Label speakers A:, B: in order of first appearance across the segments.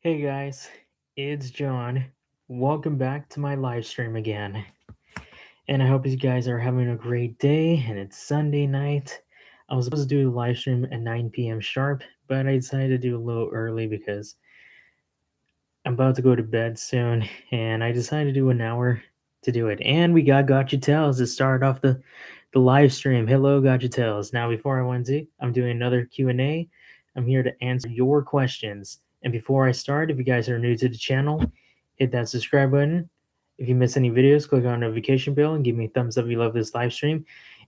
A: Hey guys, it's John. Welcome back to my live stream again. And I hope you guys are having a great day and it's Sunday night. I was supposed to do a live stream at 9 p.m. sharp, but I decided to do a little early because I'm about to go to bed soon and I decided to do an hour to do it. And we got Gotcha Tales to start off the live stream. Hello, Gotcha Tales. Now, before I went to, I'm doing another Q&A. I'm here to answer your questions. And before I start, if you guys are new to the channel, hit that subscribe button. If you miss any videos, click on notification bell and give me a thumbs up if you love this live stream.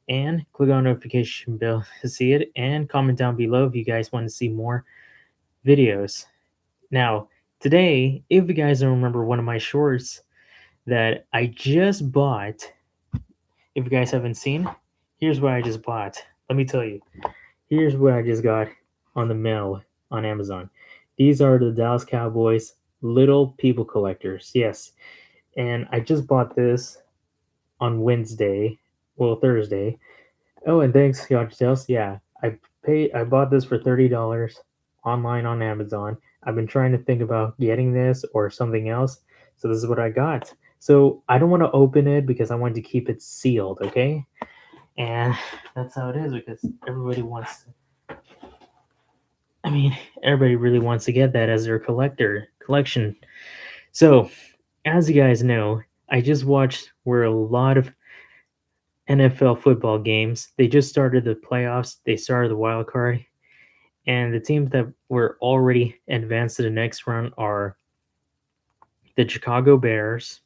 A: And click on notification bell to see it. And comment down below if you guys want to see more videos. Now, today, if you guys don't remember one of my shorts that I just bought, if you guys haven't seen, here's what I just bought. Let me tell you. Here's what I just got on the mail on Amazon. These are the Dallas Cowboys Little People Collectors. Yes. And I just bought this on Wednesday. Well, Thursday. Oh, and thanks, Yacht Tales. Yeah. I bought this for $30 online on Amazon. I've been trying to think about getting this or something else. So this is what I got. So I don't want to open it because I want to keep it sealed, okay? And that's how it is because everybody wants to, I mean, everybody really wants to get that as their collection. So, as you guys know, I just watched where a lot of NFL football games, they just started the playoffs, they started the wild card, and the teams that were already advanced to the next round are the Chicago Bears,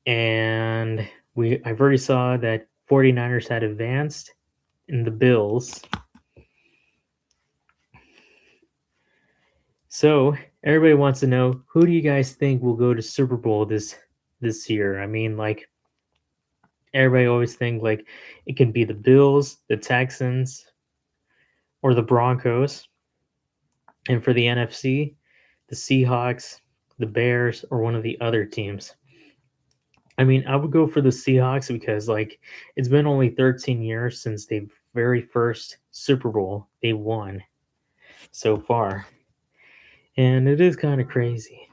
A: and I've already saw that 49ers had advanced, and the Bills. So everybody wants to know, who do you guys think will go to Super Bowl this year? I mean, like, everybody always think like it can be the Bills, the Texans, or the Broncos. And for the NFC, the Seahawks, the Bears, or one of the other teams. I mean, I would go for the Seahawks because like it's been only 13 years since the very first Super Bowl they won so far. And it is kind of crazy.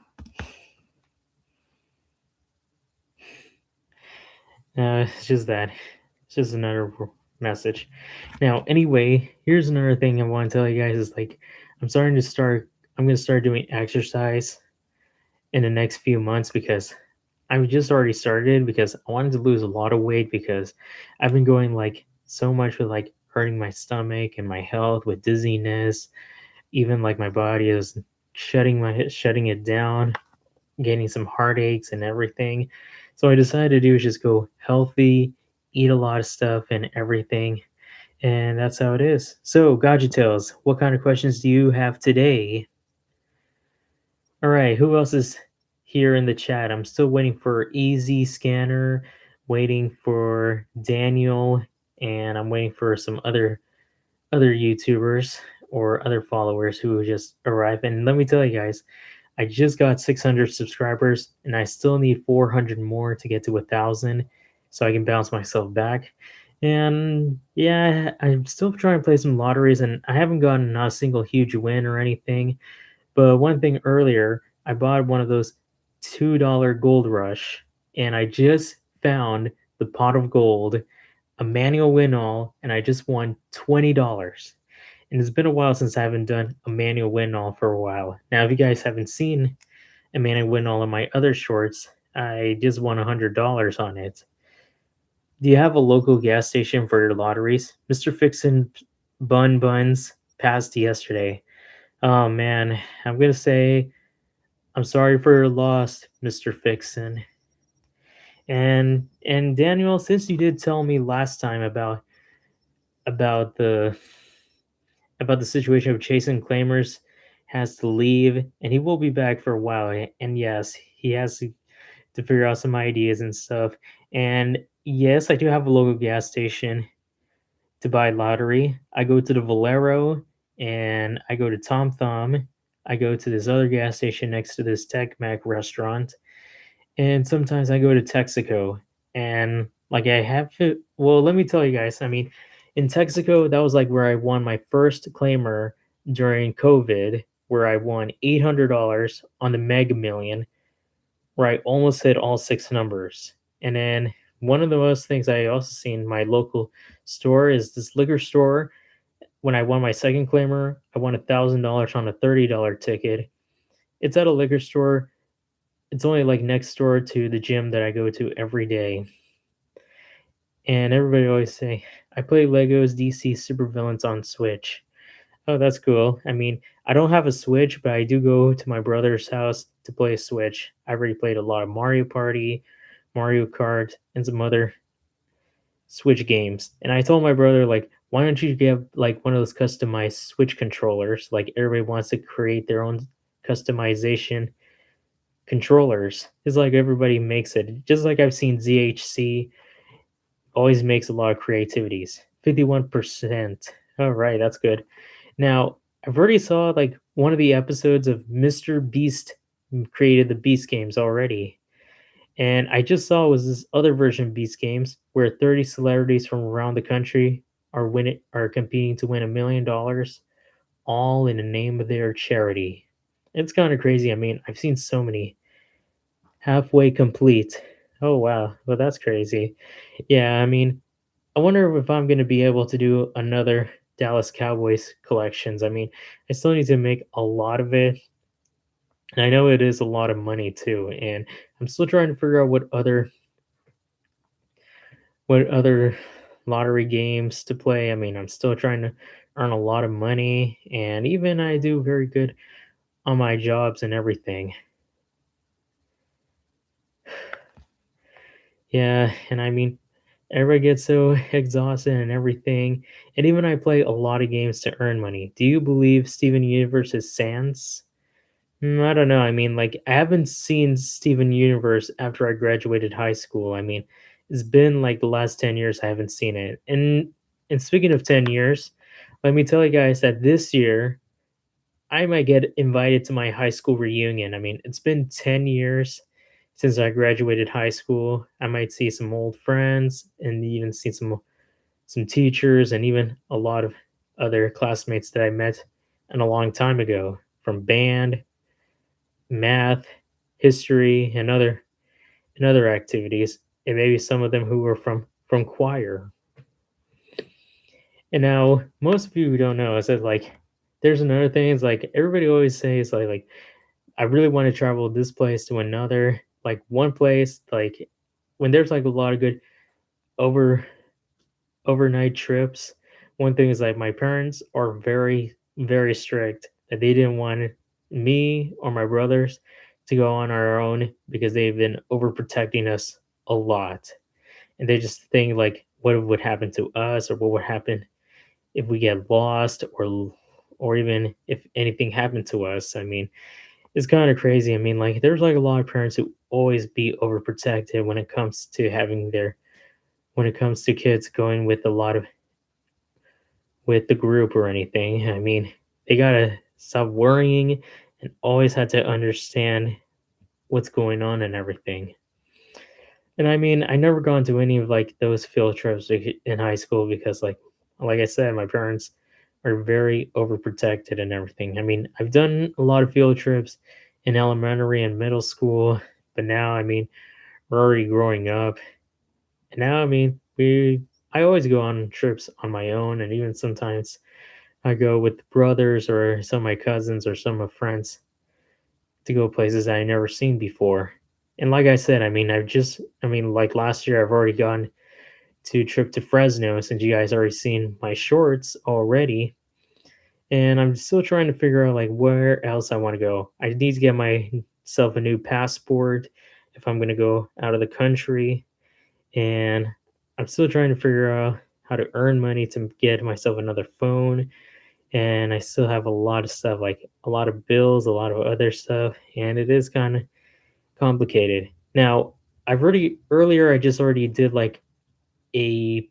A: It's just that. It's just another message. Now, anyway, here's another thing I want to tell you guys is like I'm going to start doing exercise in the next few months because I've just already started because I wanted to lose a lot of weight because I've been going like so much with like hurting my stomach and my health with dizziness, even like my body is shutting it down, getting some heartaches and everything. So I decided to do is just go healthy, eat a lot of stuff and everything. And that's how it is. So, Gotcha Tales, what kind of questions do you have today? All right, who else is here in the chat? I'm still waiting for Easy Scanner, waiting for Daniel, and I'm waiting for some other YouTubers or other followers who just arrived. And let me tell you guys, I just got 600 subscribers and I still need 400 more to get to 1,000 so I can bounce myself back. And yeah, I'm still trying to play some lotteries and I haven't gotten not a single huge win or anything. But one thing earlier, I bought one of those $2 gold rush and I just found the pot of gold, a manual win all, and I just won $20. And it's been a while since I haven't done a manual win all for a while. Now, if you guys haven't seen a manual win all in my other shorts, I just won $100 on it. Do you have a local gas station for your lotteries? Mr. Fixin Buns passed yesterday. Oh man, I'm gonna say I'm sorry for your loss, Mr. Fixin. And Daniel, since you did tell me last time about the about the situation of Jason Claimers has to leave and he will be back for a while. And yes, he has to figure out some ideas and stuff. And yes, I do have a local gas station to buy lottery. I go to the Valero and I go to Tom Thumb. I go to this other gas station next to this Tech Mac restaurant. And sometimes I go to Texaco. And like I have to, well, let me tell you guys, I mean, in Texaco, that was like where I won my first claimer during COVID, where I won $800 on the Mega Million, where I almost hit all six numbers. And then one of the most things I also seen in my local store is this liquor store. When I won my second claimer, I won $1,000 on a $30 ticket. It's at a liquor store. It's only like next door to the gym that I go to every day. And everybody always say, I play Legos DC Supervillains on Switch. Oh, that's cool. I mean, I don't have a Switch, but I do go to my brother's house to play Switch. I already played a lot of Mario Party, Mario Kart, and some other Switch games. And I told my brother, like, why don't you get like one of those customized Switch controllers? Like everybody wants to create their own customization controllers. It's like everybody makes it. Just like I've seen ZHC always makes a lot of creativities. 51%. All right, that's good. Now, I've already saw like one of the episodes of Mr. Beast created the Beast games already. And I just saw was this other version of Beast games where 30 celebrities from around the country are competing to win $1 million, all in the name of their charity. It's kind of crazy. I mean, I've seen so many halfway complete. Oh wow, well that's crazy. Yeah, I mean, I wonder if I'm going to be able to do another Dallas Cowboys collections. I mean, I still need to make a lot of it. And I know it is a lot of money too, and I'm still trying to figure out what other lottery games to play. I mean, I'm still trying to earn a lot of money, and even I do very good on my jobs and everything. Yeah, and I mean, everybody gets so exhausted and everything. And even I play a lot of games to earn money. Do you believe Steven Universe is sans? I don't know. I mean, like, I haven't seen Steven Universe after I graduated high school. I mean, it's been like the last 10 years I haven't seen it. And speaking of 10 years, let me tell you guys that this year I might get invited to my high school reunion. I mean, it's been 10 years since I graduated high school. I might see some old friends and even see some teachers and even a lot of other classmates that I met in a long time ago from band, math, history, and other activities, and maybe some of them who were from choir. And now, most of you who don't know is that like there's another thing. It's like everybody always says like I really want to travel this place to another. Like one place, like when there's like a lot of good over overnight trips. One thing is like my parents are very, very strict that they didn't want me or my brothers to go on our own because they've been overprotecting us a lot. And they just think like what would happen to us or what would happen if we get lost or even if anything happened to us. I mean, it's kind of crazy. I mean, like there's like a lot of parents who always be overprotected when it comes to kids going with the group or anything. I mean, they gotta stop worrying and always had to understand what's going on and everything. And I mean, I never gone to any of like those field trips in high school because like I said, my parents are very overprotected and everything. I mean, I've done a lot of field trips in elementary and middle school, but now I mean, we're already growing up. And now I mean, I always go on trips on my own and even sometimes I go with brothers or some of my cousins or some of my friends to go places I never seen before. And like I said, I mean, like last year, I've already gone to a trip to Fresno since you guys already seen my shorts already. And I'm still trying to figure out like where else I want to go. I need to get myself a new passport if I'm going to go out of the country. And I'm still trying to figure out how to earn money to get myself another phone and I still have a lot of stuff, like a lot of bills, a lot of other stuff, and it is kind of complicated. Now, I just already did like a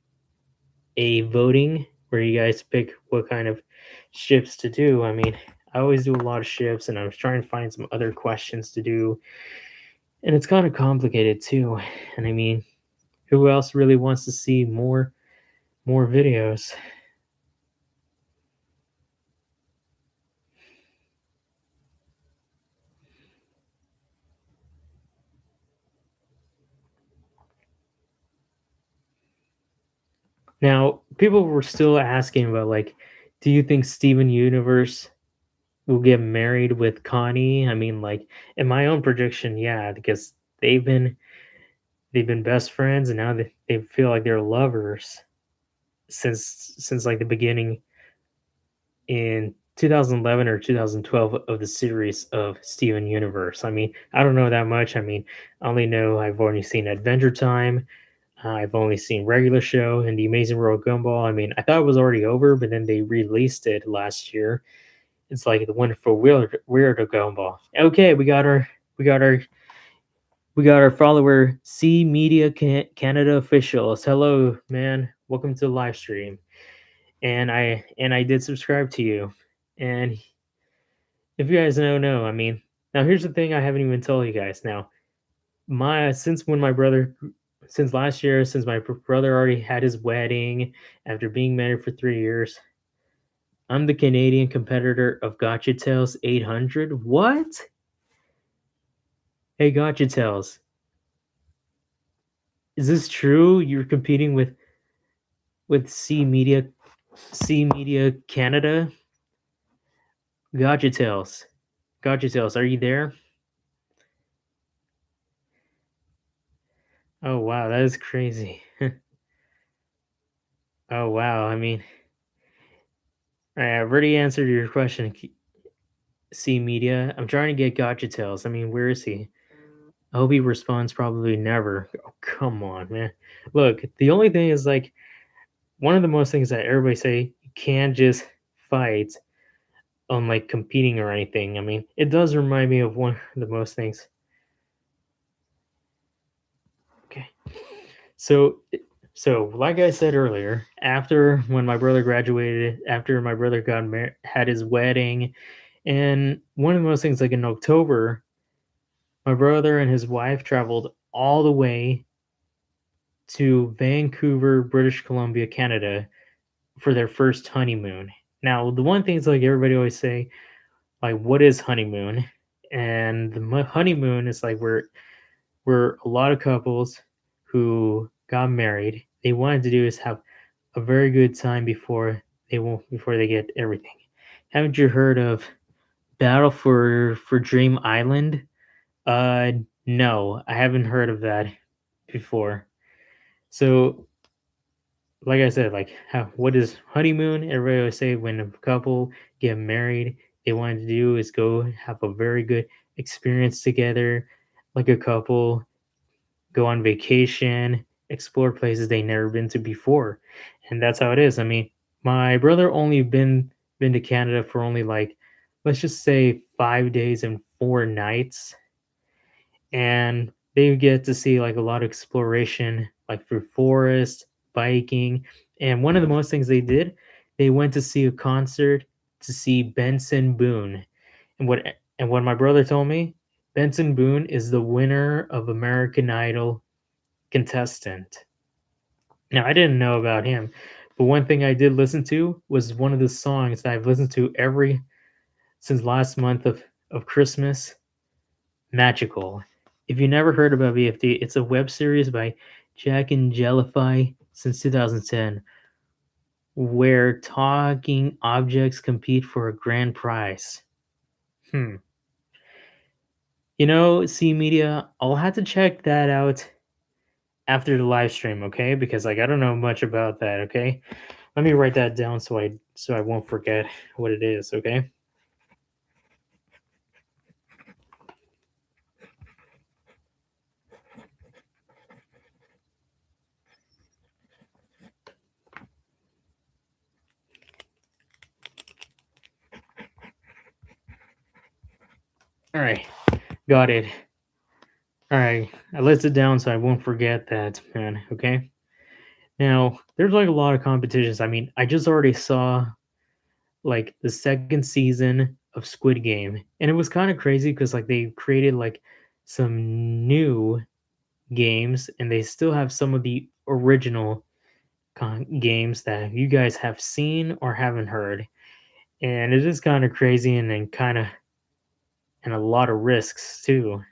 A: a voting where you guys pick what kind of ships to do. I mean, I always do a lot of ships, and I was trying to find some other questions to do, and it's kind of complicated too. And I mean, who else really wants to see more videos? Now, people were still asking about like, do you think Steven Universe will get married with Connie? I mean, like in my own prediction, yeah, because they've been best friends and now they feel like they're lovers since like the beginning in 2011 or 2012 of the series of Steven Universe. I mean, I don't know that much. I mean, I only know I've only seen Adventure Time. I've only seen regular show and the Amazing World Gumball. I mean, I thought it was already over, but then they released it last year. It's like the wonderful weirdo Gumball. Okay, we got our we got our follower C Media Canada officials. Hello, man. Welcome to the live stream. And I did subscribe to you. And if you guys don't know, I mean, now here's the thing I haven't even told you guys. Now, my since when my brother since last year, since my brother already had his wedding after being married for 3 years, I'm the Canadian competitor of Gotcha Tales 800. What? Hey, Gotcha Tales, is this true? You're competing with C Media Canada? Gotcha Tales, Gotcha Tales, are you there? Oh wow, that is crazy. Oh wow, I mean, I've already answered your question. C Media. I'm trying to get Gotcha Tales. I mean, where is he? I hope he responds probably never. Oh, come on, man. Look, the only thing is like one of the most things that everybody say you can't just fight on like competing or anything. I mean, it does remind me of one of the most things. Okay. So so like I said earlier, after when my brother graduated, after my brother had his wedding, and one of the most things like in October, my brother and his wife traveled all the way to Vancouver, British Columbia, Canada for their first honeymoon. Now, the one thing is like everybody always say, like, what is honeymoon? And the honeymoon is like where a lot of couples who got married, they wanted to do is have a very good time before they get everything. Haven't you heard of Battle for Dream Island? Uh, no, I haven't heard of that before. So like I said, like what is honeymoon? Everybody always say when a couple get married, they want to do is go have a very good experience together, like a couple, go on vacation, explore places they never been to before, and that's how it is. I mean, my brother only been to Canada for only like let's just say 5 days and 4 nights, and they get to see like a lot of exploration, like through forest, biking, and one of the most things they did, they went to see a concert to see Benson Boone, and what my brother told me, Benson Boone is the winner of American Idol contestant. Now I didn't know about him, but one thing I did listen to was one of the songs that I've listened to every since last month of Christmas, Magical. If you never heard about BFD, it's a web series by Jack and Jellify since 2010, where talking objects compete for a grand prize. Hmm. You know, C Media, I'll have to check that out after the live stream, okay? Because like I don't know much about that, okay? Let me write that down so I won't forget what it is, okay? All right, got it. All right, I listed it down so I won't forget that, man, okay? Now, there's like a lot of competitions. I mean, I just already saw like the second season of Squid Game, and it was kind of crazy because like they created like some new games, and they still have some of the original games that you guys have seen or haven't heard, and it is kind of crazy and then kind of and a lot of risks too.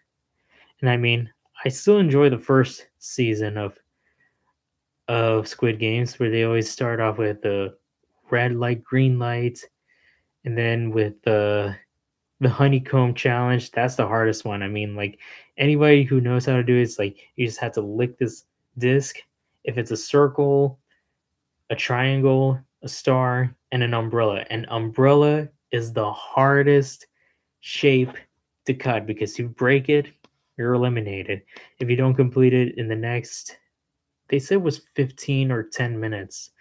A: And I mean, I still enjoy the first season of Squid Games where they always start off with the red light, green light, and then with the honeycomb challenge. That's the hardest one. I mean, like anybody who knows how to do it, it's like you just have to lick this disc. If it's a circle, a triangle, a star, and an umbrella. An umbrella is the hardest shape to cut because you break it, you're eliminated. If you don't complete it in the next, they said it was 15 or 10 minutes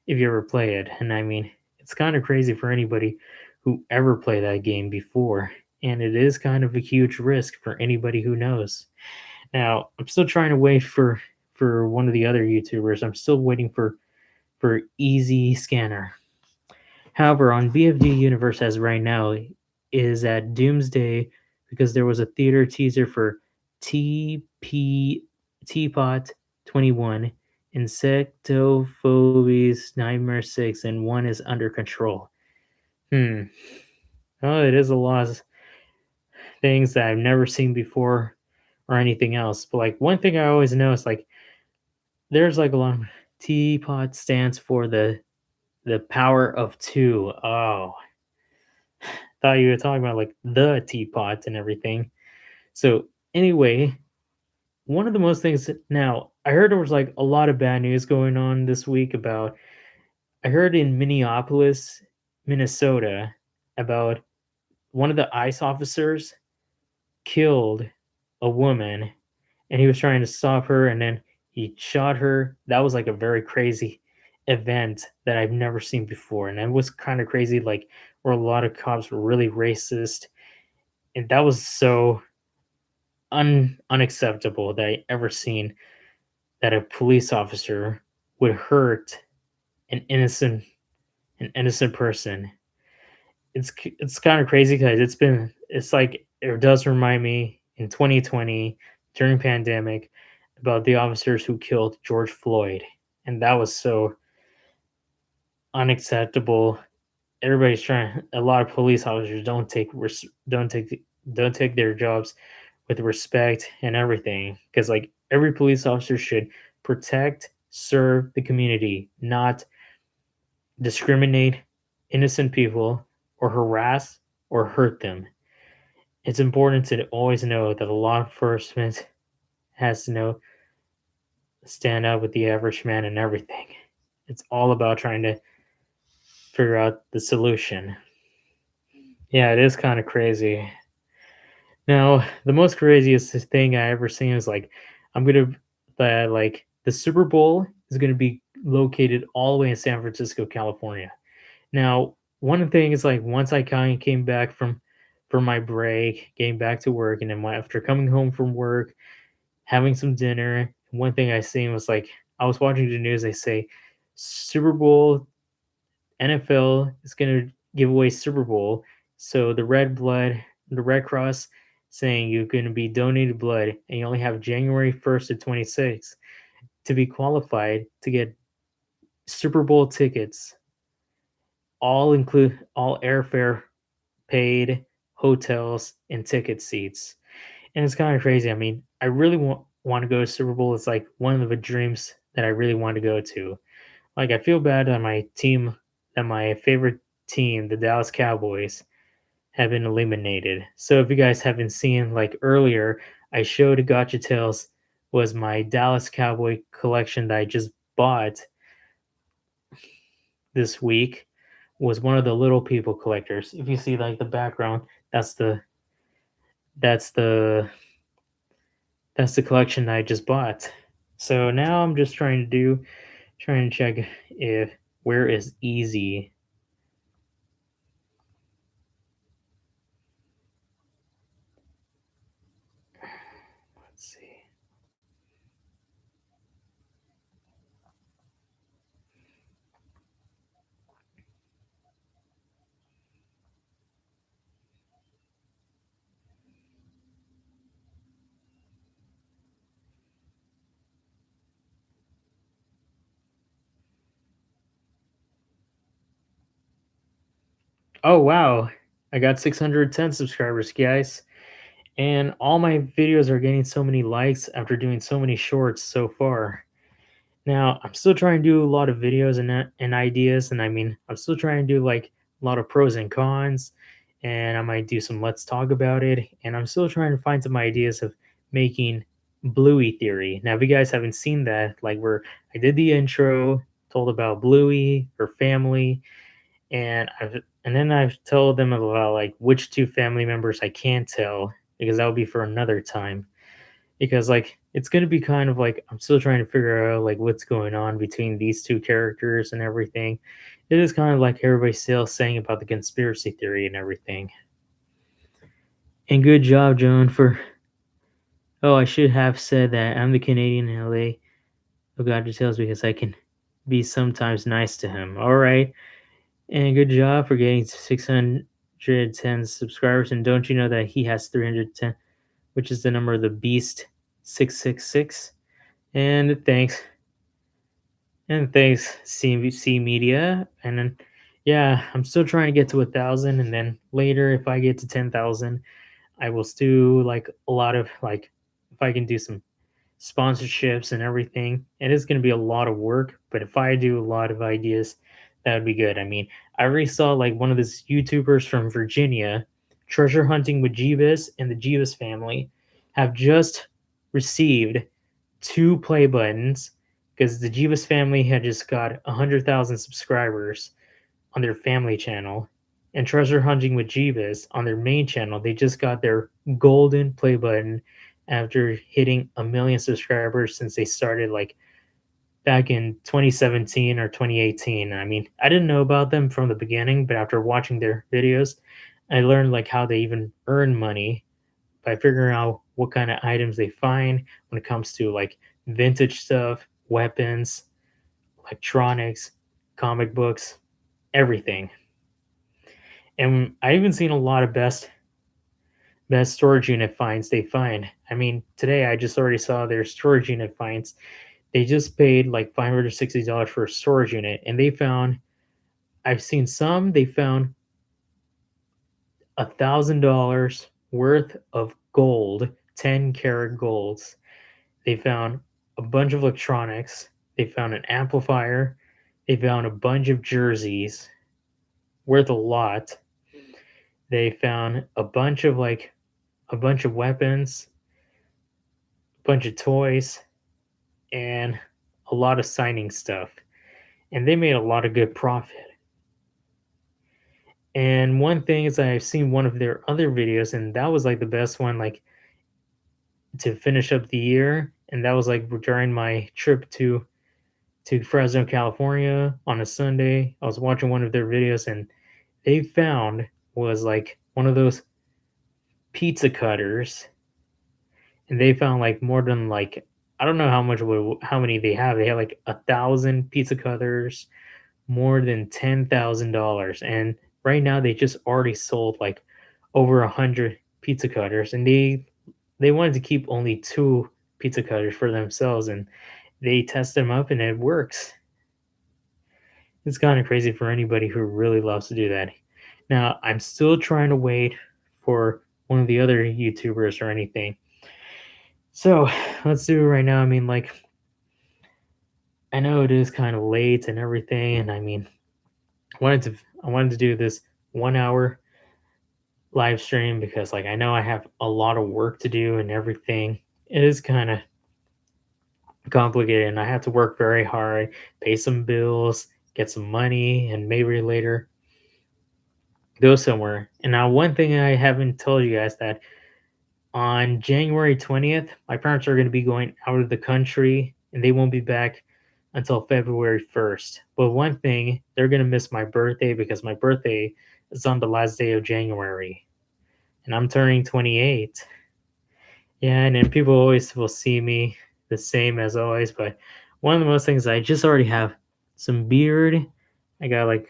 A: if you ever play it. And I mean, it's kind of crazy for anybody who ever played that game before. And it is kind of a huge risk for anybody who knows. Now, I'm still trying to wait for one of the other YouTubers. I'm still waiting for Easy Scanner. However, on BFD Universe as right now is at Doomsday because there was a theater teaser for TP Teapot 21, Insectophobies Nightmare 6, and one is under control. Oh, it is a lot of things that I've never seen before or anything else. But like one thing I always know is like there's like a lot of Teapot stands for the power of two. Oh, thought you were talking about like the teapot and everything. So anyway, one of the most things now I heard there was like a lot of bad news going on this week about I heard in Minneapolis, Minnesota about one of the ICE officers killed a woman and he was trying to stop her and then he shot her. That was like a very crazy event that I've never seen before. And it was kind of crazy, like where a lot of cops were really racist. And that was so unacceptable that I ever seen that a police officer would hurt an innocent person. It's kind of crazy because it's like it does remind me in 2020 during pandemic about the officers who killed George Floyd, and that was so unacceptable. Everybody's trying. A lot of police officers don't take don't take their jobs with respect and everything because like every police officer should protect, serve the community, not discriminate innocent people or harass or hurt them. It's important to always know that the law enforcement has to know stand up with the average man and everything. It's all about trying to figure out the solution. Yeah, it is kind of crazy. Now, the most craziest thing I ever seen is like I'm gonna like the Super Bowl is gonna be located all the way in San Francisco, California. Now, one thing is like once I kind of came back from my break, getting back to work, and then after coming home from work, having some dinner, one thing I seen was like I was watching the news. They say Super Bowl NFL is gonna give away Super Bowl, so the Red Cross, saying you're gonna be donated blood, and you only have January 1st to 26th to be qualified to get Super Bowl tickets, all airfare paid, hotels, and ticket seats. And it's kind of crazy. I mean, I really want to go to Super Bowl. It's like one of the dreams that I really want to go to. Like I feel bad that my favorite team, the Dallas Cowboys, have been eliminated. So if you guys haven't seen, like earlier, I showed Gotcha Tales was my Dallas Cowboy collection that I just bought this week was one of the little people collectors. If you see like the background, that's the that's the that's the collection I just bought. So now I'm just trying to check if where is easy. Let's see. Oh wow. I got 610 subscribers, guys. And all my videos are getting so many likes after doing so many shorts so far. Now, I'm still trying to do a lot of videos and ideas, and I mean, I'm still trying to do like a lot of pros and cons, and I might do some let's talk about it, and I'm still trying to find some ideas of making Bluey theory. Now, if you guys haven't seen that, like where I did the intro, told about Bluey, her family, and then I've told them about like which two family members I can't tell because that would be for another time because like it's going to be kind of like I'm still trying to figure out like what's going on between these two characters and everything. It is kind of like everybody's still saying about the conspiracy theory and everything. And good job, Joan, for oh, I should have said that I'm the Canadian in LA who got details because I can be sometimes nice to him. All right. And good job for getting 610 subscribers. And don't you know that he has 310, which is the number of the beast 666? And thanks, CBC Media. And then, yeah, I'm still trying to get to 1,000. And then later, if I get to 10,000, I will do like a lot of like, if I can do some sponsorships and everything. It is going to be a lot of work, but if I do a lot of ideas, that would be good. I mean, I already saw like one of these YouTubers from Virginia, Treasure Hunting with Jeebus and the Jeebus family, have just received two play buttons because the Jeebus family had just got 100,000 subscribers on their family channel, and Treasure Hunting with Jeebus on their main channel, they just got their golden play button after hitting 1 million subscribers since they started like back in 2017 or 2018. I mean, I didn't know about them from the beginning, but after watching their videos, I learned like how they even earn money by figuring out what kind of items they find when it comes to like vintage stuff, weapons, electronics, comic books, everything. And I even seen a lot of best storage unit finds they find. I mean, today I just already saw their storage unit finds. They just paid like $560 for a storage unit, and they found I've seen some they found $1,000 worth of gold, 10-karat golds. They found a bunch of electronics. They found an amplifier. They found a bunch of jerseys worth a lot. They found a bunch of weapons, a bunch of toys, and a lot of signing stuff. And they made a lot of good profit. And one thing is I've seen one of their other videos, and that was like the best one, like to finish up the year. And that was like during my trip to Fresno, California on a Sunday. I was watching one of their videos, and they found was like one of those pizza cutters, and they found like more than like I don't know how many they have. They have like 1,000 pizza cutters, more than $10,000, and right now they just already sold like over 100 pizza cutters, and they wanted to keep only two pizza cutters for themselves, and they test them up, and it works. It's kind of crazy for anybody who really loves to do that. Now I'm still trying to wait for one of the other YouTubers or anything. So let's do it right now. I mean, like, I know it is kind of late and everything, and I mean, I wanted to do this 1 hour live stream because like I know I have a lot of work to do and everything. It is kind of complicated and I have to work very hard, pay some bills, get some money, and maybe later go somewhere. And now one thing I haven't told you guys that on January 20th, my parents are going to be going out of the country and they won't be back until February 1st. But one thing, they're going to miss my birthday because my birthday is on the last day of January and I'm turning 28. Yeah, and then people always will see me the same as always, but one of the most things I just already have some beard. I got like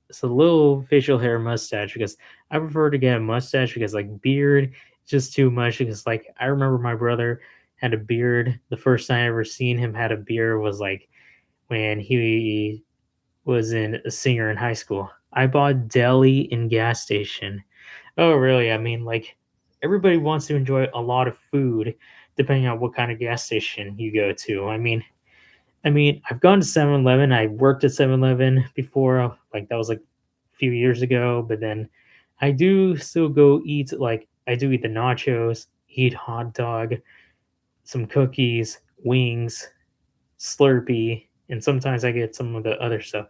A: it's a little facial hair mustache because I prefer to get a mustache because like beard is just too much because like I remember my brother had a beard. The first time I ever seen him had a beard was like when he was in a singer in high school. I bought deli in gas station. Oh really? I mean like everybody wants to enjoy a lot of food depending on what kind of gas station you go to. I mean I mean, I've gone to 7-Eleven. I worked at 7-Eleven before, like that was like a few years ago, but then I do still go eat, like I do eat the nachos, eat hot dog, some cookies, wings, Slurpee, and sometimes I get some of the other stuff.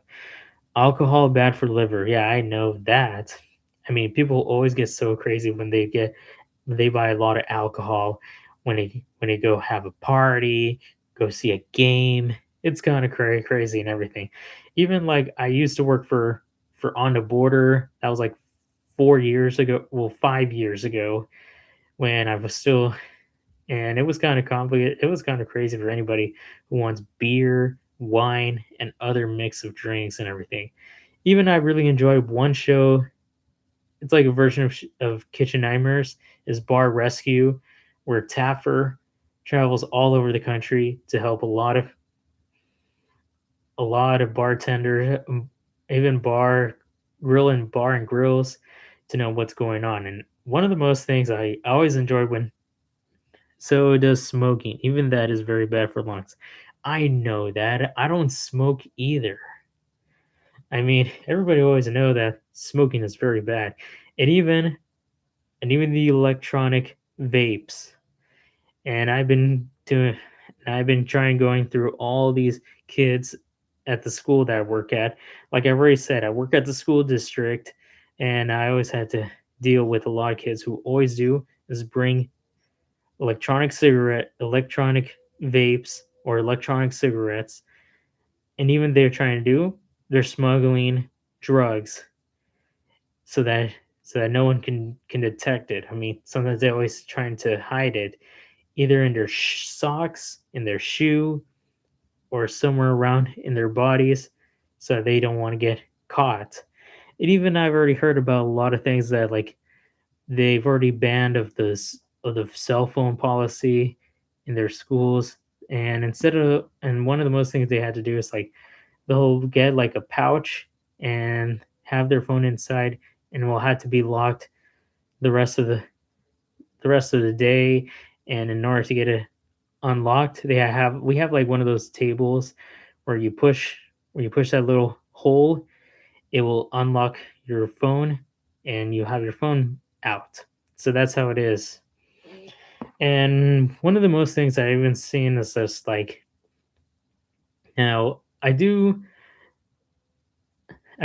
A: Alcohol bad for liver. Yeah, I know that. I mean, people always get so crazy when they buy a lot of alcohol when they go have a party, go see a game. It's kind of crazy and everything. Even like I used to work for On the Border. That was like 4 years ago. Well, 5 years ago when I was still, and it was kind of complicated. It was kind of crazy for anybody who wants beer, wine, and other mix of drinks and everything. Even I really enjoyed one show. It's like a version of Kitchen Nightmares, is Bar Rescue, where Taffer travels all over the country to help a lot of bartenders, even bar and grills, to know what's going on. And one of the most things I always enjoy when, so does smoking. Even that is very bad for lungs. I know that. I don't smoke either. I mean, everybody always know that smoking is very bad. And even the electronic vapes. And I've been trying going through all these kids at the school that I work at. Like I already said, I work at the school district, and I always had to deal with a lot of kids who always do is bring electronic vapes or electronic cigarettes, and even they're smuggling drugs so that no one can detect it. I mean, sometimes they're always trying to hide it, either in their socks, in their shoe, or somewhere around in their bodies, so they don't want to get caught. And even I've already heard about a lot of things that like they've already banned of the cell phone policy in their schools. And one of the most things they had to do is like they'll get like a pouch and have their phone inside, and will have to be locked the rest of the day. And in order to get it unlocked, we have like one of those tables where you push that little hole, it will unlock your phone, and you have your phone out. So that's how it is. And one of the most things I've even seen is just like, now I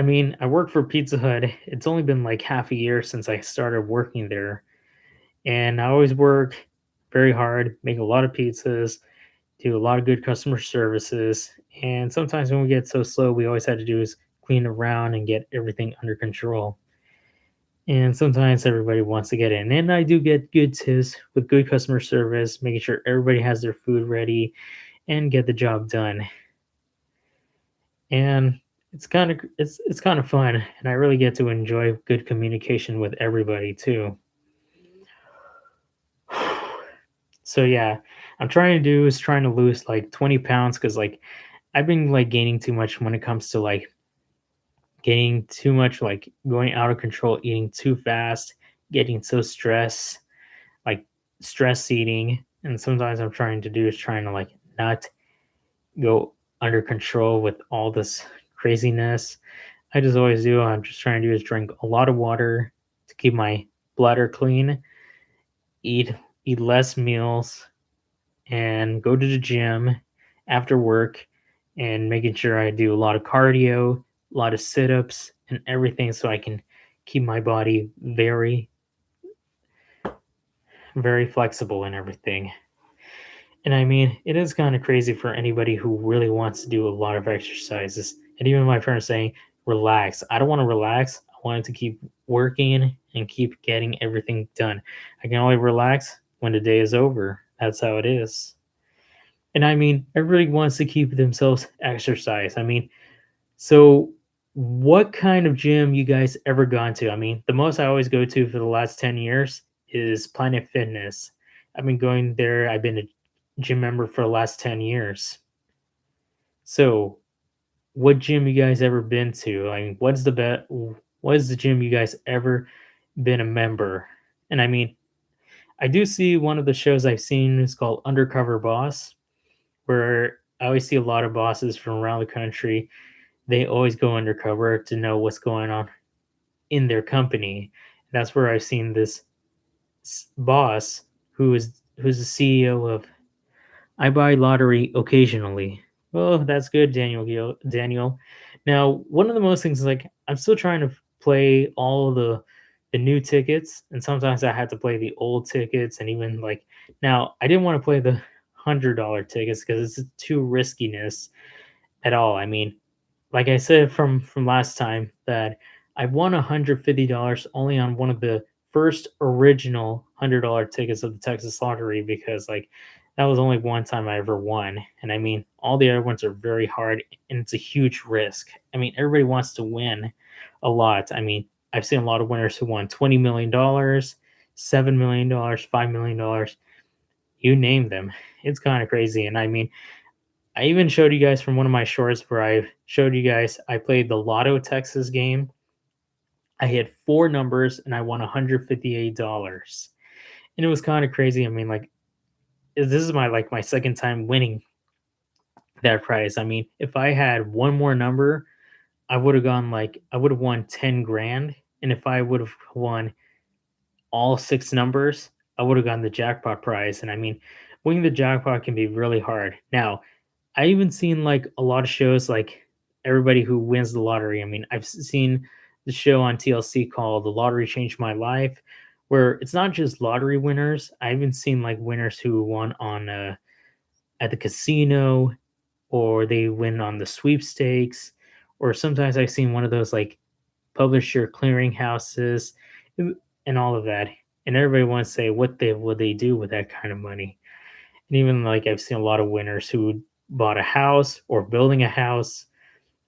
A: mean, I work for Pizza Hut. It's only been like half a year since I started working there. And I always work very hard, make a lot of pizzas, do a lot of good customer services. And sometimes when we get so slow, we always have to do is clean around and get everything under control. And sometimes everybody wants to get in. And I do get good tips with good customer service, making sure everybody has their food ready and get the job done. And it's kind of fun, and I really get to enjoy good communication with everybody too. So yeah, I'm trying to do is trying to lose like 20 pounds, because like I've been like gaining too much when it comes to like getting too much, like going out of control, eating too fast, getting so stressed, like stress eating. And sometimes I'm trying to do is trying to like not go under control with all this craziness. I just always do. I'm just trying to do is drink a lot of water to keep my bladder clean, eat eat less meals, and go to the gym after work, and making sure I do a lot of cardio, a lot of sit-ups and everything, so I can keep my body very flexible and everything. And I mean, it is kind of crazy for anybody who really wants to do a lot of exercises. And even my parents saying, relax. I don't want to relax. I wanted to keep working and keep getting everything done. I can only relax when the day is over. That's how it is. And I mean, everybody wants to keep themselves exercise. I mean, so what kind of gym you guys ever gone to? I mean, the most I always go to for the last 10 years is Planet Fitness. I've been going there. I've been a gym member for the last 10 years. So, what gym you guys ever been to? I mean, what is the gym you guys ever been a member? And I mean, I do see one of the shows I've seen is called Undercover Boss, where I always see a lot of bosses from around the country. They always go undercover to know what's going on in their company. That's where I've seen this boss who's the CEO of I buy lottery occasionally. Well, that's good, Daniel. Now, one of the most things is like I'm still trying to play all the new tickets, and sometimes I had to play the old tickets, and even like now I didn't want to play the $100 tickets because it's too riskiness at all. I mean, like I said from last time that I won $150 only on one of the first original $100 tickets of the Texas lottery because like that was only one time I ever won. And I mean, all the other ones are very hard and it's a huge risk. I mean, everybody wants to win a lot. I mean, I've seen a lot of winners who won $20 million, $7 million, $5 million. You name them. It's kind of crazy. And I mean, I even showed you guys from one of my shorts where I showed you guys I played the Lotto Texas game. I hit four numbers and I won $158. And it was kind of crazy. I mean, like this is my second time winning that prize. I mean, if I had one more number, I would have won 10 grand. And if I would have won all six numbers, I would have gotten the jackpot prize. And I mean, winning the jackpot can be really hard. Now, I even seen like a lot of shows like everybody who wins the lottery. I mean, I've seen the show on TLC called The Lottery Changed My Life, where it's not just lottery winners. I even seen like winners who won on at the casino or they win on the sweepstakes, or sometimes I've seen one of those like publisher clearinghouses and all of that. And everybody wants to say what they would they do with that kind of money. And even like I've seen a lot of winners who bought a house or building a house,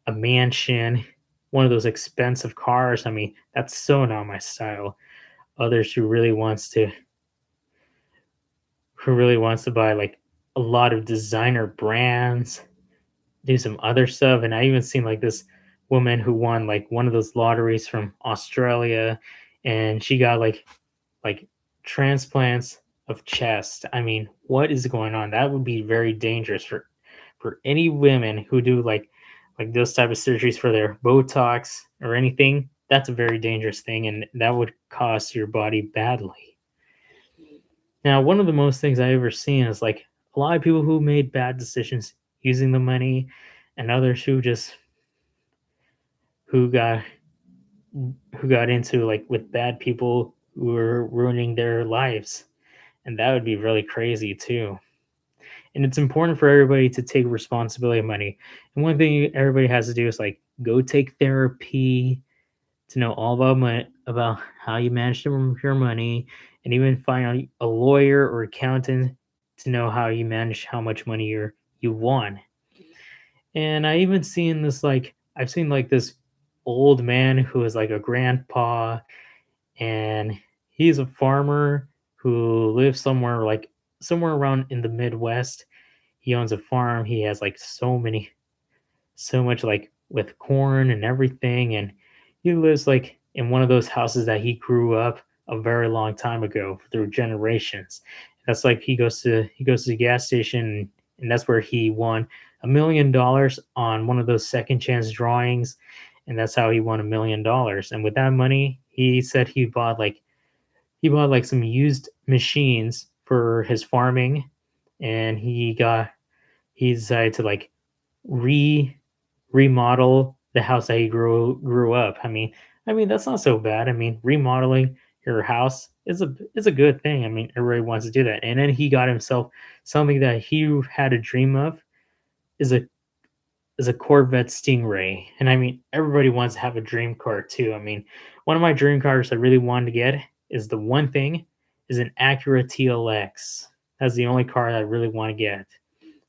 A: a mansion, one of those expensive cars. I mean, that's so not my style. Others who really wants to buy like a lot of designer brands, do some other stuff. And I even seen like this woman who won like one of those lotteries from Australia and she got like transplants of chest. I mean, what is going on? That would be very dangerous for any women who do like those type of surgeries for their Botox or anything. That's a very dangerous thing, and that would cost your body badly. Now, one of the most things I ever seen is like a lot of people who made bad decisions using the money, and others who got who got into like with bad people who were ruining their lives, and that would be really crazy too. And it's important for everybody to take responsibility of money. And one thing everybody has to do is like go take therapy to know all about how you manage your money, and even find a lawyer or accountant to know how you manage how much money you want. And I even seen this like I've seen like this old man who is like a grandpa, and he's a farmer who lives somewhere around in the Midwest. He owns a farm. He has like so much like with corn and everything, and he lives like in one of those houses that he grew up a very long time ago through generations. That's like he goes to the gas station, and that's where he won $1 million on one of those second chance drawings, and that's how he won $1 million. And with that money, he said he bought like some used machines for his farming, and he decided to like re remodel the house that he grew up. I mean that's not so bad. I mean, remodeling your house is a good thing. I mean, everybody wants to do that. And then he got himself something that he had a dream of is a Corvette Stingray. And I mean, everybody wants to have a dream car too. I mean, one of my dream cars I really wanted to get is the one thing is an Acura TLX. That's the only car that I really want to get,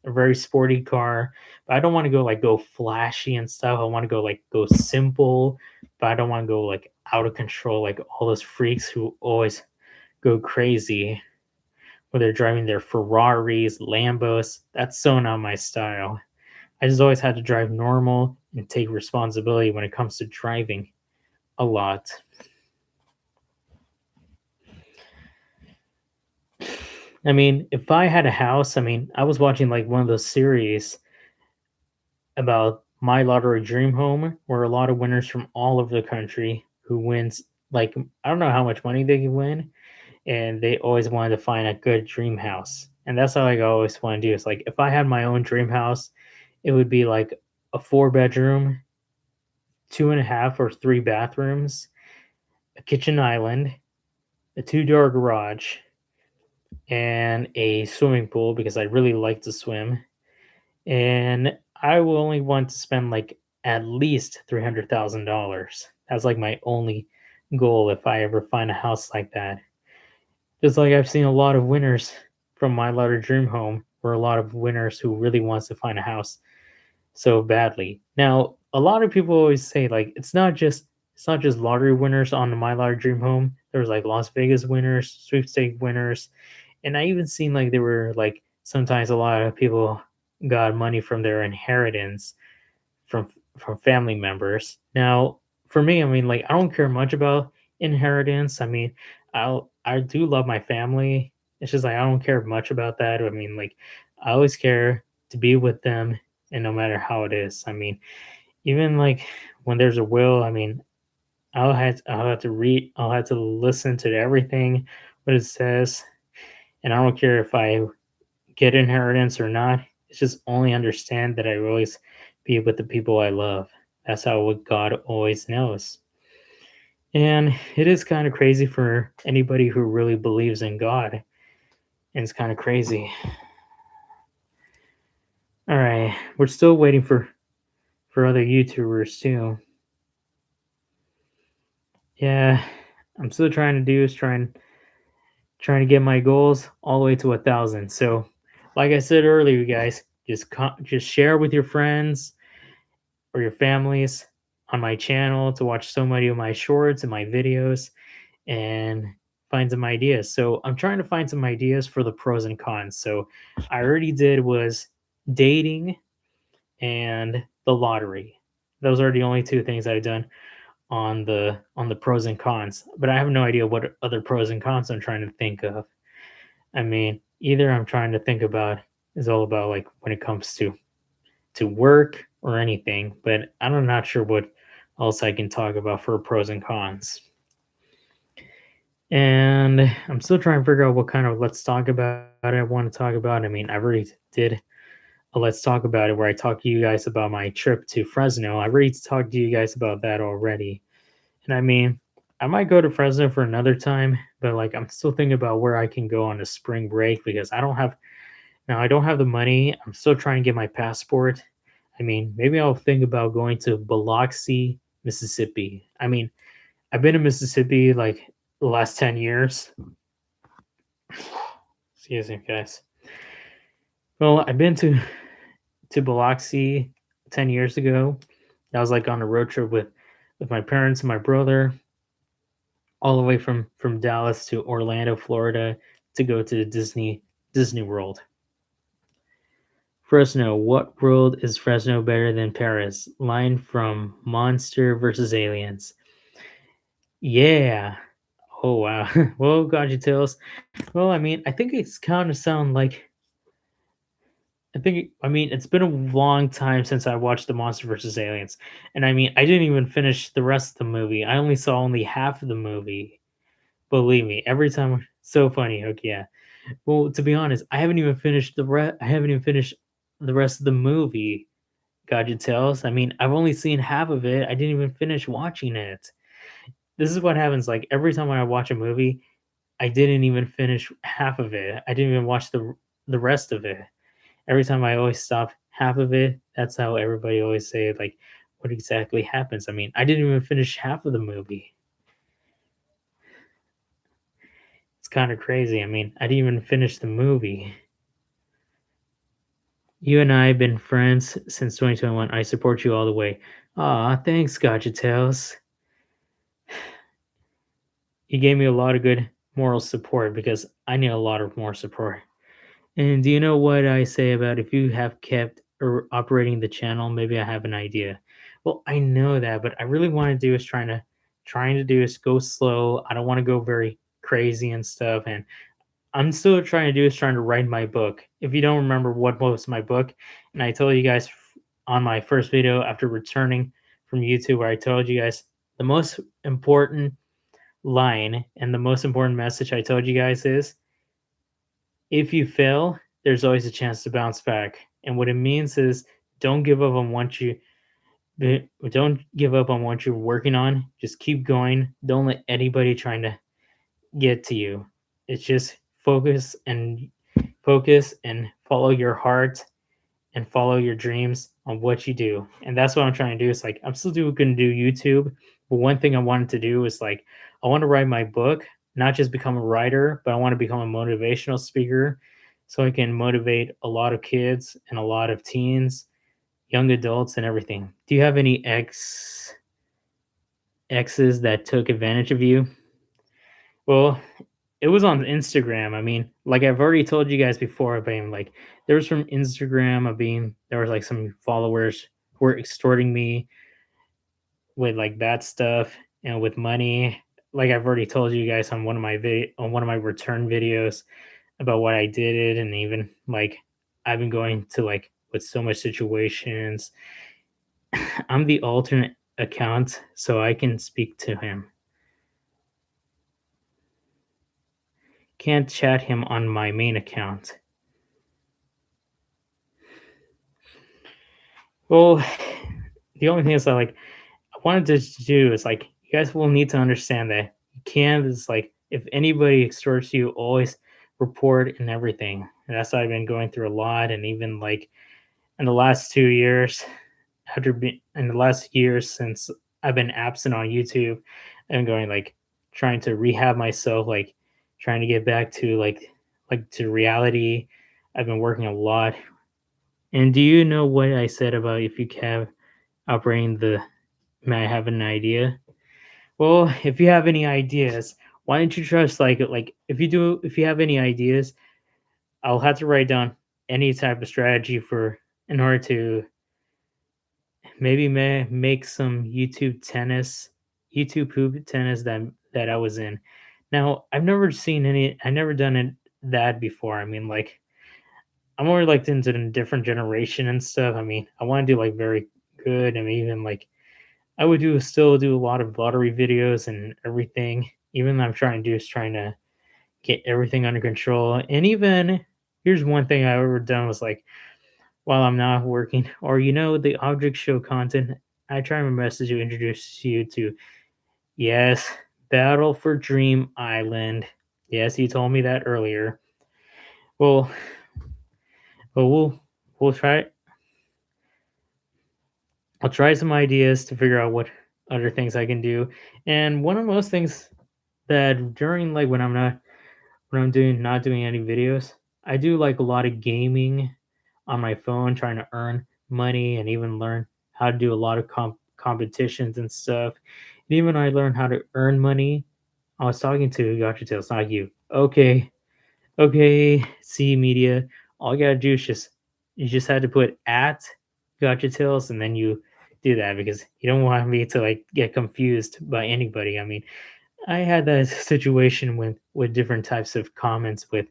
A: a very sporty car. But I don't want to go flashy and stuff. I want to go simple, but I don't want to go like out of control like all those freaks who always go crazy when they're driving their Ferraris, Lambos. That's so not my style. I just always had to drive normal and take responsibility when it comes to driving a lot. I mean, if I had a house, I mean, I was watching like one of those series about My Lottery Dream Home, where a lot of winners from all over the country who wins like I don't know how much money they can win, and they always wanted to find a good dream house. And that's how I always want to do. It's like if I had my own dream house, it would be like a 4 bedroom, 2.5 or 3 bathrooms, a kitchen island, a 2 door garage, and a swimming pool because I really like to swim. And I will only want to spend like at least $300,000. That's like my only goal if I ever find a house like that. Just like I've seen a lot of winners from My Lottery Dream Home, or a lot of winners who really wants to find a house so badly. Now, a lot of people always say like it's not just lottery winners on the My Lottery Dream Home. There was like Las Vegas winners, sweepstake winners, and I even seen like there were like sometimes a lot of people got money from their inheritance from from family members. Now, for me, I mean, like I don't care much about inheritance. I mean, I do love my family. It's just like I don't care much about that. I mean, like I always care to be with them, and no matter how it is. I mean, even like when there's a will, I mean, I'll have to read, I'll have to listen to everything what it says, and I don't care if I get inheritance or not. It's just only understand that I always be with the people I love. That's how what God always knows. And it is kind of crazy for anybody who really believes in God. And it's kind of crazy. All right, we're still waiting for other YouTubers too. Yeah, I'm still trying to do is trying to get my goals all the way to 1,000. So, like I said earlier, you guys, just share with your friends or your families on my channel to watch so many of my shorts and my videos and find some ideas. So I'm trying to find some ideas for the pros and cons. So I already did was dating and the lottery. Those are the only two things I've done on the pros and cons. But I have no idea what other pros and cons I'm trying to think of. I mean, either I'm trying to think about is all about like when it comes to work or anything, but I'm not sure what else I can talk about for pros and cons. And I'm still trying to figure out what kind of let's talk about I want to talk about. I mean, I already did a let's talk about it where I talked to you guys about my trip to Fresno. I already talked to you guys about that already. And I mean, I might go to Fresno for another time, but like I'm still thinking about where I can go on a spring break because I don't have the money. I'm still trying to get my passport. I mean, maybe I'll think about going to Biloxi, Mississippi. I mean, I've been to Mississippi like the last 10 years. Excuse me, guys. Well, I've been to Biloxi 10 years ago. I was like on a road trip with my parents and my brother all the way from Dallas to Orlando, Florida to go to Disney World. Fresno, what world is Fresno better than Paris? Line from Monster versus Aliens. Yeah. Oh wow. Well, got you tails. Well, I mean, I think it's kind of sound like I mean, it's been a long time since I watched the Monster versus Aliens, and I mean, I didn't even finish the rest of the movie. I only saw only half of the movie. Believe me, every time so funny. Okay, yeah. Well, to be honest, I haven't even finished the rest of the movie. God, you tells. I mean, I've only seen half of it. I didn't even finish watching it. This is what happens. Like every time when I watch a movie, I didn't even finish half of it. I didn't even watch the rest of it. Every time I always stop half of it. That's how everybody always say like, what exactly happens. I mean, I didn't even finish half of the movie. It's kind of crazy. I mean, I didn't even finish the movie. You and I have been friends since 2021. I support you all the way. Aw, thanks, Gotcha Tales. You gave me a lot of good moral support because I need a lot of more support. And do you know what I say about if you have kept operating the channel? Maybe I have an idea. Well, I know that, but I really want to do is trying to do is go slow. I don't want to go very crazy and stuff. And I'm still trying to do is trying to write my book. If you don't remember what was my book, and I told you guys on my first video after returning from YouTube, where I told you guys the most important line and the most important message I told you guys is if you fail, there's always a chance to bounce back. And what it means is don't give up on what you don't give up on what you're working on. Just keep going. Don't let anybody trying to get to you. It's just focus and follow your heart and follow your dreams on what you do. And that's what I'm trying to do. It's like I'm still going to do YouTube, but one thing I wanted to do is like I want to write my book, not just become a writer, but I want to become a motivational speaker so I can motivate a lot of kids and a lot of teens, young adults and everything. Do you have any exes that took advantage of you? Well, it was on Instagram. I mean, like I've already told you guys before, being like there was from Instagram of being there was like some followers who were extorting me with like bad stuff and with money. Like I've already told you guys on on one of my return videos about what I did and even like I've been going to like with so much situations. I'm the alternate account so I can speak to him. Can't chat him on my main account. Well, the only thing is that like I wanted to do is like you guys will need to understand that you can is like if anybody extorts you, always report and everything. And that's what I've been going through a lot, and even like in the last 2 years, after being in the last years since I've been absent on YouTube, I'm going like trying to rehab myself, like trying to get back to like to reality. I've been working a lot. And do you know what I said about if you have operating the may I have an idea? Well, if you have any ideas, why don't you trust like if you have any ideas, I'll have to write down any type of strategy for in order to maybe make some YouTube poop tennis that I was in. Now, I've never done it that before. I mean, like I'm more like into a different generation and stuff. I mean, I want to do like very good. I mean, even like I would do still do a lot of lottery videos and everything. Even I'm trying to do is trying to get everything under control. And even here's one thing I ever done was like while I'm not working, or the object show content, I try my best to introduce you to yes, Battle for Dream Island. Yes, you told me that earlier. Well, well we'll try I'll try some ideas to figure out what other things I can do. And one of those things that during like when I'm doing not doing any videos, I do like a lot of gaming on my phone, trying to earn money and even learn how to do a lot of competitions and stuff. And even I learned how to earn money. I was talking to Gotcha Tales, not you. Okay, C Media. All you gotta do is you just had to put at Gotcha Tales and then you do that because you don't want me to like get confused by anybody. I mean, I had that situation with different types of comments with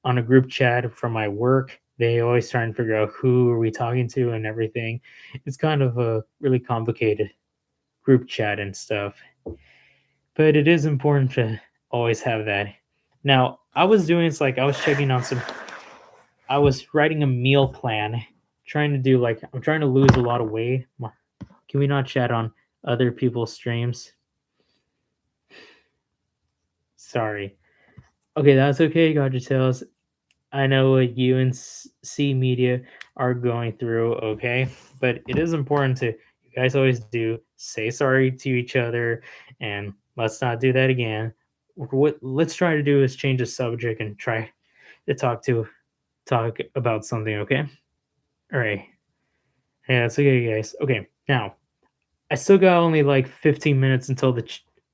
A: on a group chat from my work. They always try and figure out who are we talking to and everything. It's kind of a really complicated group chat and stuff. But it is important to always have that. Now, I was doing it's like I was checking on some I was writing a meal plan, trying to do like I'm trying to lose a lot of weight. Can we not chat on other people's streams? Sorry. Okay, that's okay, God Tales. I know what you and C Media are going through, okay? But it is important to, you guys always do, say sorry to each other and let's not do that again. What let's try to do is change the subject and try to talk about something, okay? All right. Yeah, it's okay, guys. Okay, now I still got only like 15 minutes until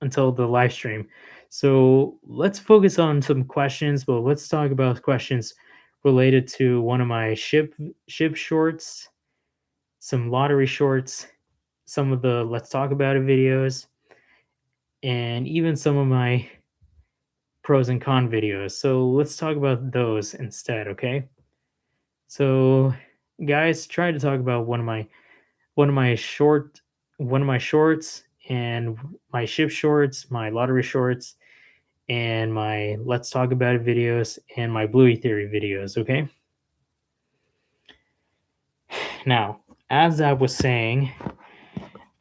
A: until the live stream. So let's focus on some questions, but let's talk about questions related to one of my ship shorts, some lottery shorts, some of the let's talk about it videos, and even some of my pros and con videos. So let's talk about those instead, okay? So guys, try to talk about one of my short one of my shorts and my ship shorts, my lottery shorts, and my let's talk about it videos and my Bluey theory videos. Okay. Now, as I was saying,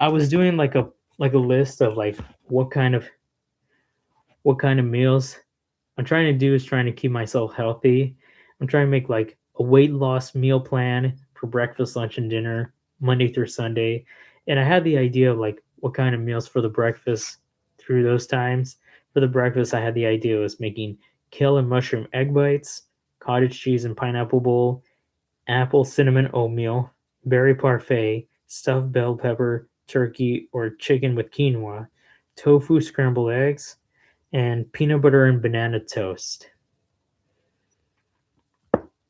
A: I was doing like a list of like what kind of what kind of meals I'm trying to do is trying to keep myself healthy. I'm trying to make like a weight loss meal plan for breakfast, lunch, and dinner, Monday through Sunday. And I had the idea of like what kind of meals for the breakfast through those times. For the breakfast, I had the idea was making kale and mushroom egg bites, cottage cheese and pineapple bowl, apple cinnamon oatmeal, berry parfait, stuffed bell pepper, turkey or chicken with quinoa, tofu scrambled eggs, and peanut butter and banana toast.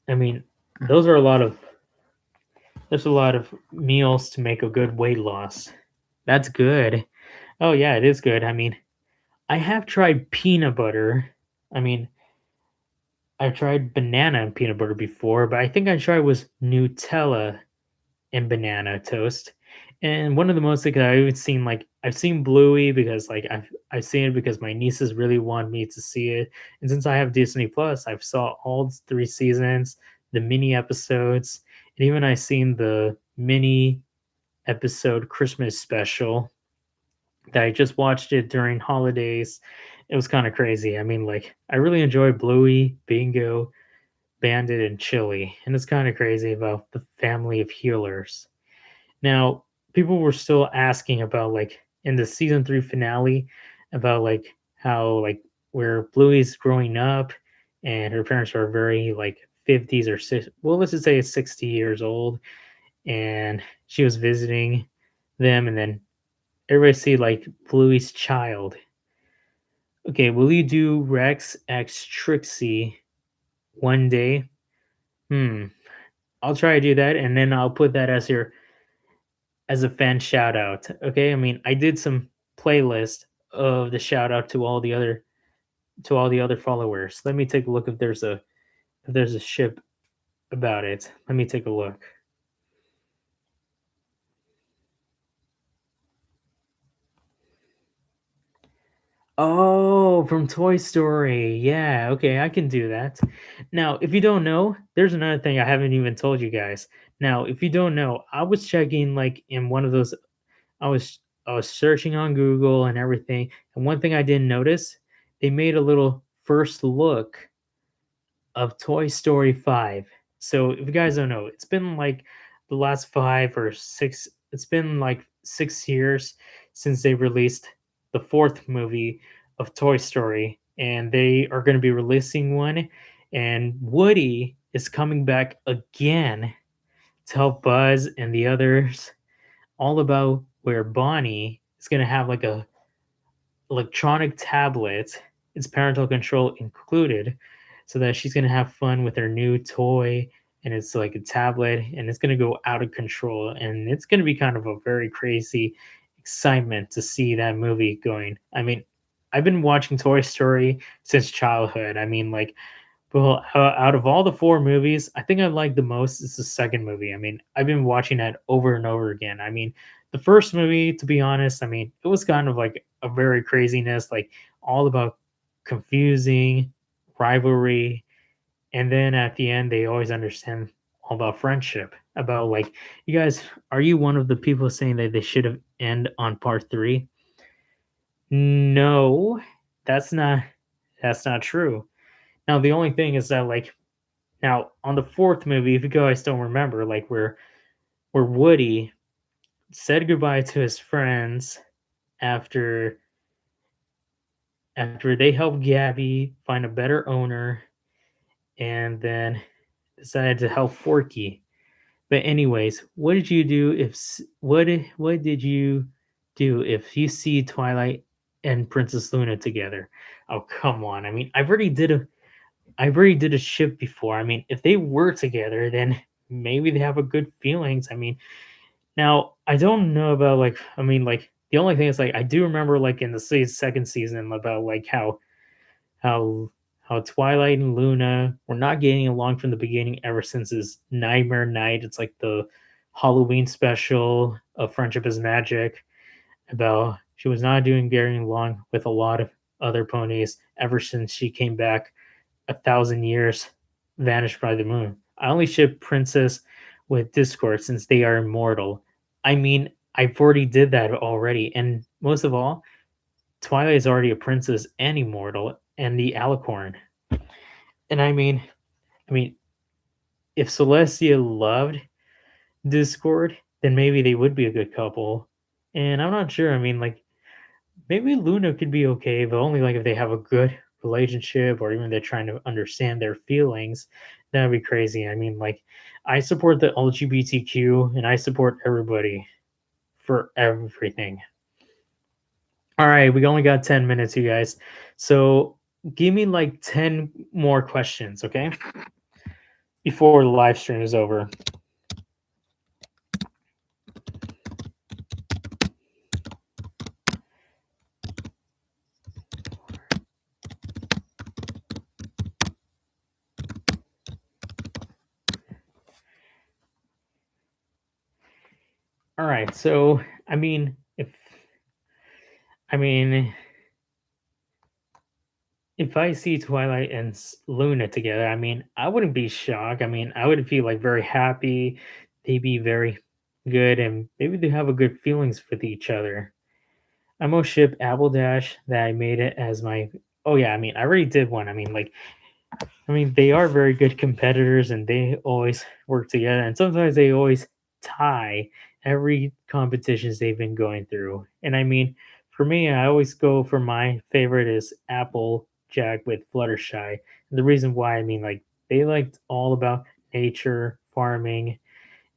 A: I mean, those are a lot of there's a lot of meals to make a good weight loss. That's good. Oh yeah, it is good. I mean, I have tried peanut butter. I mean, I've tried banana and peanut butter before, but I think I tried was Nutella and banana toast. And one of the most like I've seen like I've seen Bluey because like I've seen it because my nieces really want me to see it. And since I have Disney Plus, I've saw all 3 seasons, the mini episodes, and even I seen the mini episode Christmas special that I just watched it during holidays. It was kind of crazy. I mean, like I really enjoy Bluey, Bingo, Bandit, and Chili, and it's kind of crazy about the family of healers. Now, people were still asking about like in the season 3 finale about like how like where Bluey's growing up and her parents are very like 50s or six, well, let's just say it's 60 years old, and she was visiting them, and then everybody see like Bluey's child. Okay, will you do Rex X Trixie one day? Hmm. I'll try to do that, and then I'll put that as a fan shout out. Okay, I mean, I did some playlist of the shout out to all the other followers. Let me take a look if there's a ship about it. Let me take a look. Oh, from Toy Story. Yeah, okay, I can do that. Now, if you don't know, there's another thing I haven't even told you guys. Now, if you don't know, I was checking like in one of those I was searching on Google and everything, and one thing I didn't notice, they made a little first look of Toy Story 5. So if you guys don't know, it's been like the last 5 or 6 it's been like 6 years since they released the 4th movie of Toy Story, and they are going to be releasing one, and Woody is coming back again to help Buzz and the others all about where Bonnie is going to have like a electronic tablet, its parental control included, so that she's going to have fun with her new toy, and it's like a tablet, and it's going to go out of control, and it's going to be kind of a very crazy excitement to see that movie going. I mean, I've been watching Toy Story since childhood. I mean, like, well, out of all the 4 movies, I think I like the most is the second movie. I mean, I've been watching that over and over again. I mean, the first movie, to be honest, I mean, it was kind of like a very craziness, like all about confusing rivalry, and then at the end, they always understand all about friendship. About like, you guys, are you one of the people saying that they should have end on part 3? No, that's not that's not true. Now the only thing is that like now, on the 4th movie, if you guys don't remember, like where Woody said goodbye to his friends after after they helped Gabby find a better owner and then decided to help Forky. But anyways, what did you do if what did you do if you see Twilight and Princess Luna together? Oh, come on. I mean, I've already did a ship before. I mean, if they were together, then maybe they have a good feelings. I mean, now I don't know about like I mean like the only thing is like I do remember like in the second season about like how how Twilight and Luna were not getting along from the beginning ever since his Nightmare Night. It's like the Halloween special of Friendship is Magic, about she was not doing very long with a lot of other ponies ever since she came back 1,000 years vanished by the moon. I only ship Princess with Discord since they are immortal. I mean, I've already did that already, and most of all, Twilight is already a princess and immortal, and the Alicorn. And I mean, if Celestia loved Discord, then maybe they would be a good couple. And I'm not sure. I mean, like maybe Luna could be okay, but only like if they have a good relationship or even they're trying to understand their feelings. That'd be crazy. I mean, like I support the LGBTQ and I support everybody for everything. All right, we only got 10 minutes, you guys. So give me like 10 more questions, okay? Before the live stream is over. All right, so I mean if I see Twilight and Luna together, I mean, I wouldn't be shocked. I mean, I would feel like very happy. They'd be very good, and maybe they have a good feelings with each other. I most ship Apple Dash that I made it as my. Oh yeah, I mean, I already did one. I mean, they are very good competitors and they always work together. And sometimes they always tie every competitions they've been going through. And I mean, for me, I always go for my favorite is Applejack with Fluttershy. And the reason why, I mean, like they liked all about nature, farming,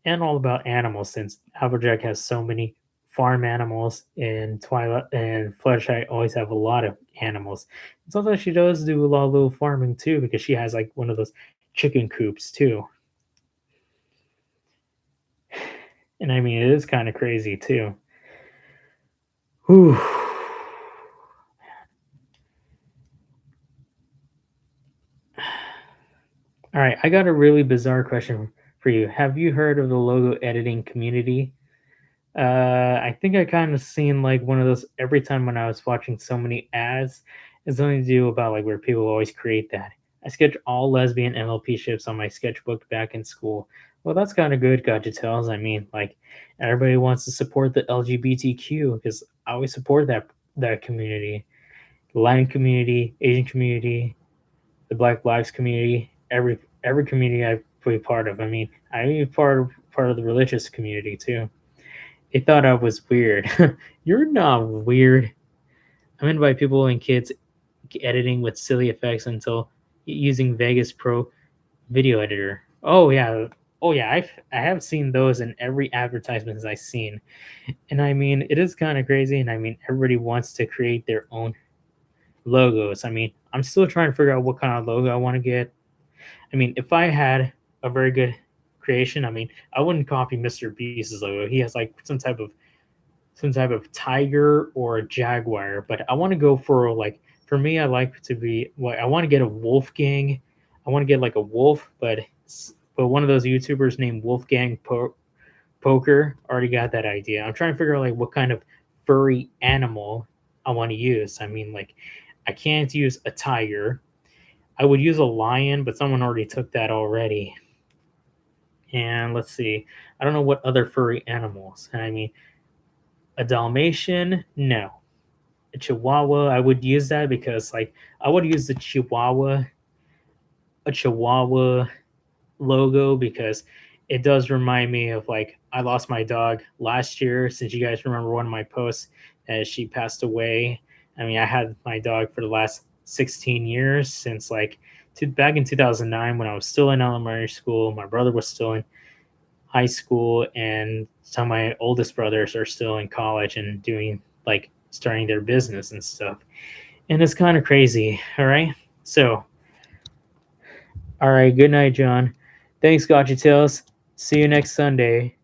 A: and all about animals since Applejack has so many farm animals and Twilight and Fluttershy always have a lot of animals. Sometimes she does do a lot of little farming too because she has like one of those chicken coops too. And I mean it is kind of crazy too. Whew. All right, I got a really bizarre question for you. Have you heard of the logo editing community? I think I kind of seen like one of those every time when I was watching so many ads. It's something to do about like where people always create that. I sketch all lesbian MLP ships on my sketchbook back in school. Well, that's kind of good, Gotcha Tells. I mean, like everybody wants to support the LGBTQ because I always support that community, the Latin community, Asian community, the Black Lives community, every community I be part of. I mean, I'm even part of the religious community too. They thought I was weird. You're not weird. I'm meant by people and kids editing with silly effects until using Vegas Pro video editor. Oh yeah. I have seen those in every advertisement I've seen, and I mean it is kind of crazy. And I mean everybody wants to create their own logos. I mean I'm still trying to figure out what kind of logo I want to get. I mean if I had a very good creation, I mean I wouldn't copy Mr. Beast's logo. He has like some type of tiger or a jaguar, but I want to go for like for me I like to be I want to get a Wolfgang. I want to get like a wolf, but one of those YouTubers named Poker already got that idea. I'm trying to figure out like what kind of furry animal I want to use. I mean like I can't use a tiger. I would use a lion, but someone already took that already. And let's see. I don't know what other furry animals. And I mean a Dalmatian, no. A Chihuahua, I would use that because like I would use a Chihuahua logo because it does remind me of like I lost my dog last year. Since you guys remember one of my posts as she passed away. I mean, I had my dog for the last 16 years since like back in 2009 when I was still in elementary school. My brother was still in high school, and some of my oldest brothers are still in college and doing like starting their business and stuff. And it's kind of crazy. All right. So, all right. Good night, John. Thanks, Gotcha Tales. See you next Sunday.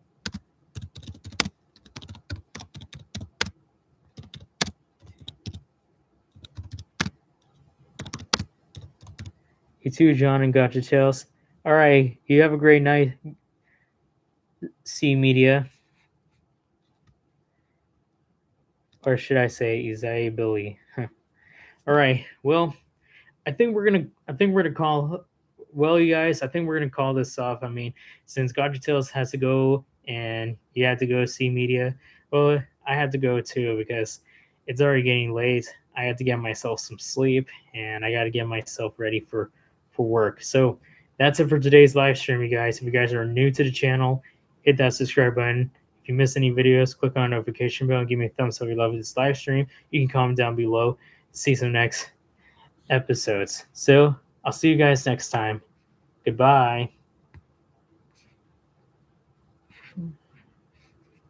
A: You too, John and Gotcha Tales. All right, you have a great night, C Media, or should I say Isaiah Billy? All right, well, I think we're gonna call. Well, you guys, I think we're gonna call this off. I mean, since Gotcha Tales has to go and he had to go see media, well, I had to go too because it's already getting late. I had to get myself some sleep and I got to get myself ready for work. So that's it for today's live stream, you guys. If you guys are new to the channel, hit that subscribe button. If you miss any videos, click on the notification bell and give me a thumbs up if you love this live stream. You can comment down below. See some next episodes. So I'll see you guys next time. Goodbye.